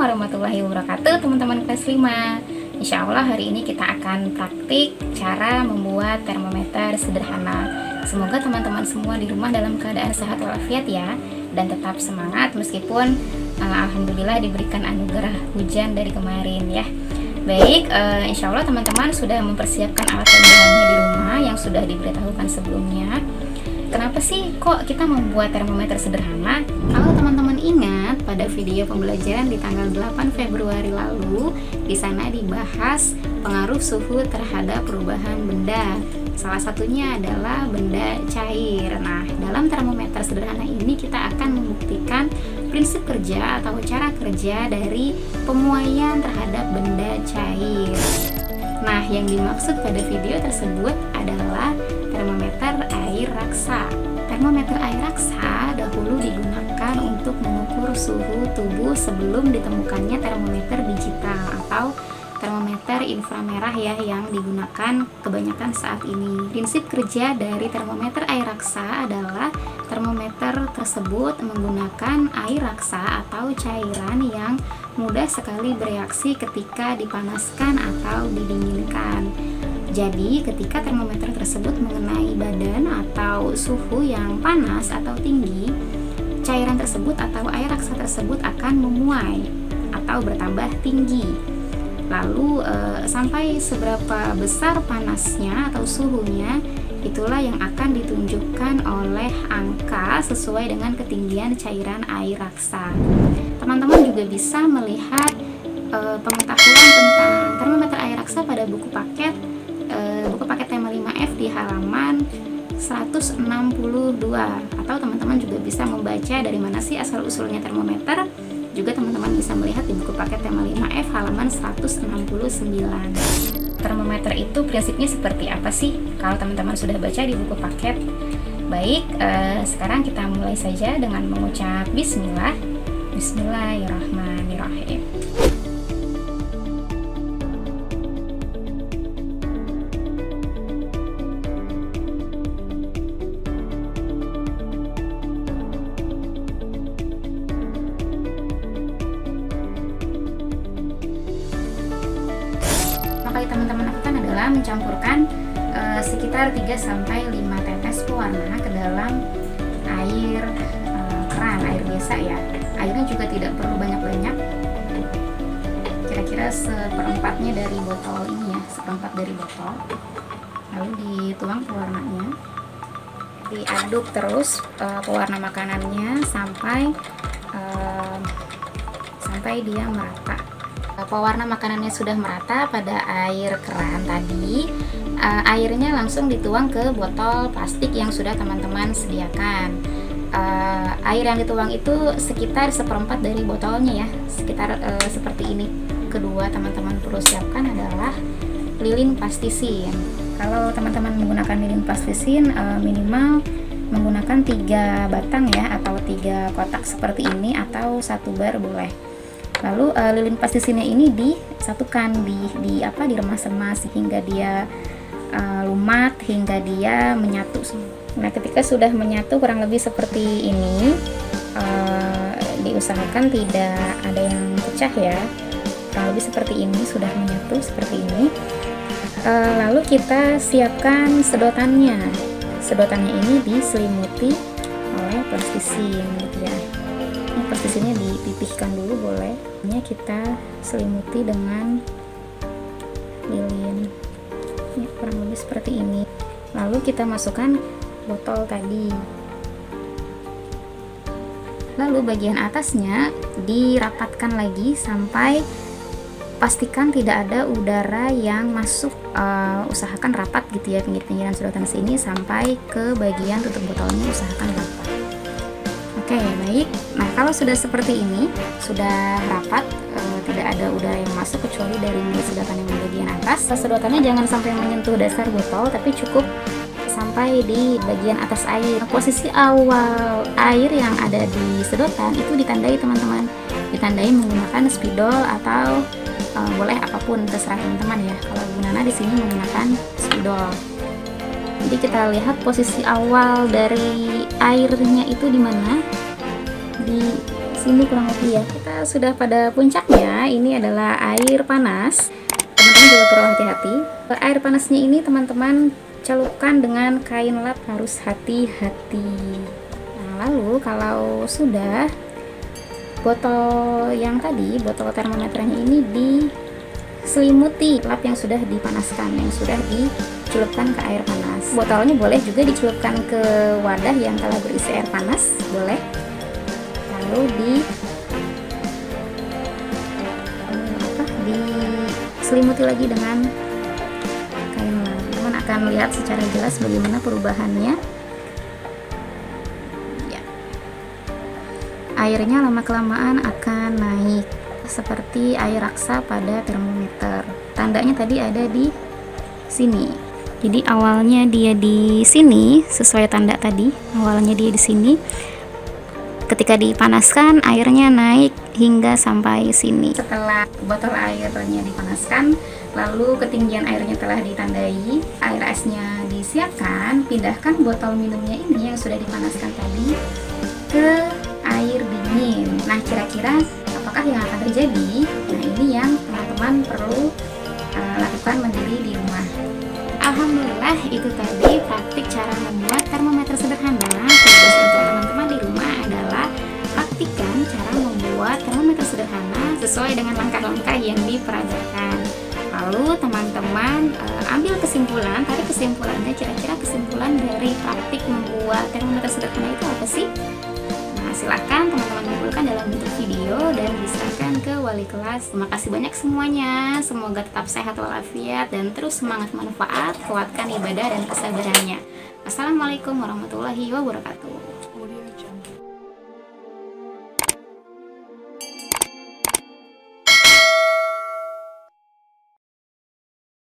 warahmatullahi wabarakatuh teman-teman kelas 5. Insya Allah hari ini kita akan praktik cara membuat termometer sederhana. Semoga teman-teman semua di rumah dalam keadaan sehat walafiat ya, dan tetap semangat meskipun alhamdulillah diberikan anugerah hujan dari kemarin ya. Baik, insya Allah teman-teman sudah mempersiapkan alat dan bahannya di rumah yang sudah diberitahukan sebelumnya. Kenapa sih kok kita membuat termometer sederhana? Kalau teman-teman ingat pada video pembelajaran di tanggal 8 Februari lalu, di sana dibahas pengaruh suhu terhadap perubahan benda. Salah satunya adalah benda cair. Nah, dalam termometer sederhana ini kita akan membuktikan prinsip kerja atau cara kerja dari pemuaian terhadap benda cair. Nah, yang dimaksud pada video tersebut adalah termometer air raksa. Termometer air raksa dahulu digunakan untuk mengukur suhu tubuh sebelum ditemukannya termometer digital atau termometer inframerah ya, yang digunakan kebanyakan saat ini. Prinsip kerja dari termometer air raksa adalah termometer tersebut menggunakan air raksa atau cairan yang mudah sekali bereaksi ketika dipanaskan atau didinginkan. Jadi ketika termometer tersebut mengenai badan atau suhu yang panas atau tinggi, cairan tersebut atau air raksa tersebut akan memuai atau bertambah tinggi. Lalu sampai seberapa besar panasnya atau suhunya, itulah yang akan ditunjukkan oleh angka sesuai dengan ketinggian cairan air raksa. Teman-teman juga bisa melihat pengetahuan tentang termometer air raksa pada buku paket tema 5F di halaman 162, atau teman-teman juga bisa membaca dari mana sih asal-usulnya termometer. Juga teman-teman bisa melihat di buku paket tema 5F halaman 169. Termometer itu prinsipnya seperti apa sih? Kalau teman-teman sudah baca di buku paket. Baik, sekarang kita mulai saja dengan mengucap bismillah. Bismillahirrahmanirrahim. Maka yang teman-teman lakukan adalah mencampurkan sekitar 3-5 tetes pewarna ke dalam air keran, air biasa ya. Airnya juga tidak perlu banyak-banyak, kira-kira seperempatnya dari botol ini ya, seperempat dari botol. Lalu dituang pewarnanya, diaduk terus pewarna makanannya sampai dia merata. Pewarna makanannya sudah merata pada air keran tadi, airnya langsung dituang ke botol plastik yang sudah teman-teman sediakan. Air yang dituang itu sekitar seperempat dari botolnya ya, sekitar seperti ini. Kedua teman-teman perlu siapkan adalah lilin plastisin. Kalau teman-teman menggunakan lilin plastisin, minimal menggunakan 3 batang ya, atau 3 kotak seperti ini, atau 1 bar boleh. Lalu lilin plastisinnya ini disatukan, diremas-remas hingga dia lumat, hingga dia menyatu. Nah, ketika sudah menyatu kurang lebih seperti ini, diusahakan tidak ada yang pecah ya. Kurang lebih seperti ini, sudah menyatu seperti ini. Lalu kita siapkan sedotannya. Sedotannya ini diselimuti oleh plastisin gitu ya. Ini plastisinnya dipipihkan dulu boleh. Ini kita selimuti dengan lilin. Ini kurang lebih seperti ini. Lalu kita masukkan botol tadi. Lalu bagian atasnya dirapatkan lagi sampai pastikan tidak ada udara yang masuk. Usahakan rapat gitu ya, pinggir-pinggiran sedotan sini sampai ke bagian tutup botolnya, usahakan rapat. Oke, baik. Nah, kalau sudah seperti ini, sudah rapat, tidak ada udara yang masuk kecuali dari sedotan yang bagian atas. Sedotannya jangan sampai menyentuh dasar botol, tapi cukup sampai di bagian atas air. Posisi awal air yang ada di sedotan itu ditandai teman-teman, ditandai menggunakan spidol atau boleh apapun, terserah teman-teman ya. Kalau Bu Nana di sini menggunakan spidol. Jadi kita lihat posisi awal dari airnya itu di mana, di sini kurang lebih ya. Kita sudah pada puncaknya. Ini adalah air panas. Teman-teman juga perlu hati-hati. Air panasnya ini teman-teman celupkan dengan kain lap, harus hati-hati. Nah, lalu kalau sudah, botol yang tadi, botol termometernya ini diselimuti lap yang sudah dipanaskan, yang sudah dicelupkan ke air panas. Botolnya boleh juga dicelupkan ke wadah yang telah berisi air panas, boleh. Lalu diselimuti lagi dengan kain lap. Teman akan lihat secara jelas bagaimana perubahannya. Ya. Airnya lama-kelamaan akan naik seperti air raksa pada termometer. Tandanya tadi ada di sini. Jadi awalnya dia di sini sesuai tanda tadi. Awalnya dia di sini. Ketika dipanaskan, airnya naik hingga sampai sini. Setelah botol airnya dipanaskan, lalu ketinggian airnya telah ditandai, air esnya disiapkan, pindahkan botol minumnya ini yang sudah dipanaskan tadi ke air dingin. Nah, kira-kira apakah yang akan terjadi? Nah, ini yang teman-teman perlu lakukan mandiri di rumah. Alhamdulillah, itu tadi praktik cara membuat termometer sederhana. Tugas untuk teman-teman di rumah adalah praktikkan cara membuat termometer sederhana sesuai dengan langkah-langkah yang diperagakan. Lalu teman-teman ambil kesimpulan. Tadi kesimpulannya, kira-kira kesimpulan dari praktik membuat termometer sederhana itu apa sih? Nah, silakan teman-teman kumpulkan dalam bentuk video dan diserahkan ke wali kelas. Terima kasih banyak semuanya. Semoga tetap sehat walafiat dan terus semangat manfaat, kuatkan ibadah dan kesabarannya. Assalamualaikum warahmatullahi wabarakatuh.